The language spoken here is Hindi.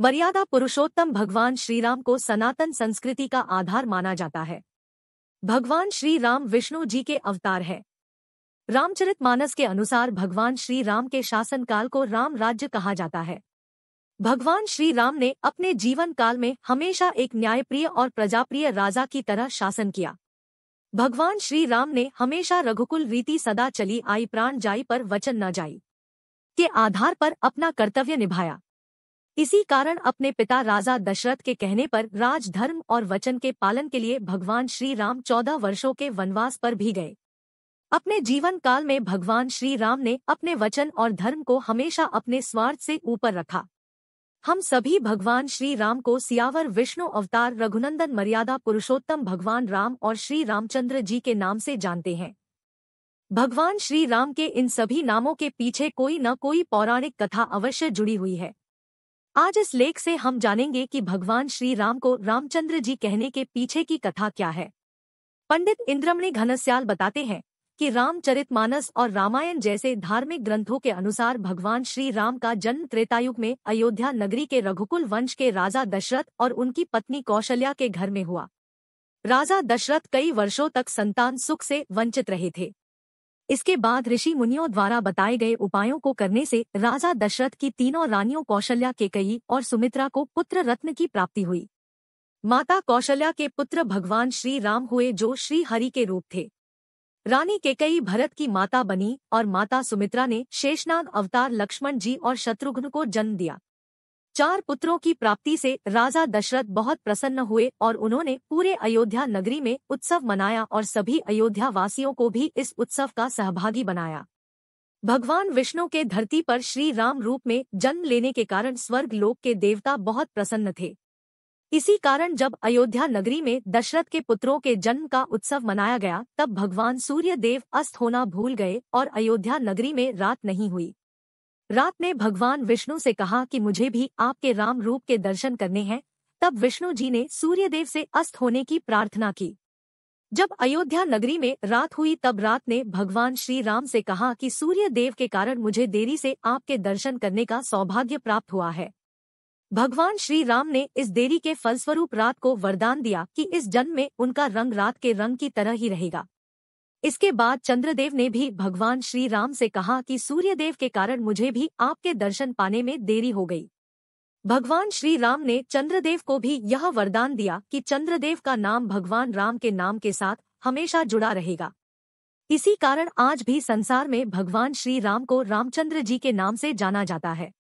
मर्यादा पुरुषोत्तम भगवान श्रीराम को सनातन संस्कृति का आधार माना जाता है। भगवान श्री राम विष्णु जी के अवतार है। रामचरितमानस के अनुसार भगवान श्री राम के शासनकाल को राम राज्य कहा जाता है। भगवान श्री राम ने अपने जीवन काल में हमेशा एक न्यायप्रिय और प्रजाप्रिय राजा की तरह शासन किया। भगवान श्री राम ने हमेशा रघुकुल रीति सदा चली आई प्राण जाई पर वचन न जाई के आधार पर अपना कर्तव्य निभाया। इसी कारण अपने पिता राजा दशरथ के कहने पर राजधर्म और वचन के पालन के लिए भगवान श्री राम 14 वर्षों के वनवास पर भी गए। अपने जीवन काल में भगवान श्री राम ने अपने वचन और धर्म को हमेशा अपने स्वार्थ से ऊपर रखा। हम सभी भगवान श्री राम को सियावर विष्णु अवतार रघुनंदन मर्यादा पुरुषोत्तम भगवान राम और श्री रामचंद्र जी के नाम से जानते हैं। भगवान श्री राम के इन सभी नामों के पीछे कोई न कोई पौराणिक कथा अवश्य जुड़ी हुई है। आज इस लेख से हम जानेंगे कि भगवान श्री राम को रामचंद्र जी कहने के पीछे की कथा क्या है। पंडित इंद्रमणि घनश्याल बताते हैं कि रामचरितमानस और रामायण जैसे धार्मिक ग्रंथों के अनुसार भगवान श्री राम का जन्म त्रेतायुग में अयोध्या नगरी के रघुकुल वंश के राजा दशरथ और उनकी पत्नी कौशल्या के घर में हुआ। राजा दशरथ कई वर्षों तक संतान सुख से वंचित रहे थे। इसके बाद ऋषि मुनियों द्वारा बताए गए उपायों को करने से राजा दशरथ की तीनों रानियों कौशल्या, केकयी और सुमित्रा को पुत्र रत्न की प्राप्ति हुई। माता कौशल्या के पुत्र भगवान श्री राम हुए जो श्री हरि के रूप थे। रानी केकयी भरत की माता बनी और माता सुमित्रा ने शेषनाग अवतार लक्ष्मण जी और शत्रुघ्न को जन्म दिया। 4 पुत्रों की प्राप्ति से राजा दशरथ बहुत प्रसन्न हुए और उन्होंने पूरे अयोध्या नगरी में उत्सव मनाया और सभी अयोध्या वासियों को भी इस उत्सव का सहभागी बनाया। भगवान विष्णु के धरती पर श्री राम रूप में जन्म लेने के कारण स्वर्ग लोक के देवता बहुत प्रसन्न थे। इसी कारण जब अयोध्या नगरी में दशरथ के पुत्रों के जन्म का उत्सव मनाया गया तब भगवान सूर्य देव अस्त होना भूल गए और अयोध्या नगरी में रात नहीं हुई। रात ने भगवान विष्णु से कहा कि मुझे भी आपके राम रूप के दर्शन करने हैं। तब विष्णु जी ने सूर्यदेव से अस्त होने की प्रार्थना की। जब अयोध्या नगरी में रात हुई तब रात ने भगवान श्री राम से कहा कि सूर्यदेव के कारण मुझे देरी से आपके दर्शन करने का सौभाग्य प्राप्त हुआ है। भगवान श्री राम ने इस देरी के फलस्वरूप रात को वरदान दिया कि इस जन्म में उनका रंग रात के रंग की तरह ही रहेगा। इसके बाद चंद्रदेव ने भी भगवान श्री राम से कहा कि सूर्यदेव के कारण मुझे भी आपके दर्शन पाने में देरी हो गई। भगवान श्री राम ने चंद्रदेव को भी यह वरदान दिया कि चंद्रदेव का नाम भगवान राम के नाम के साथ हमेशा जुड़ा रहेगा। इसी कारण आज भी संसार में भगवान श्री राम को रामचंद्र जी के नाम से जाना जाता है।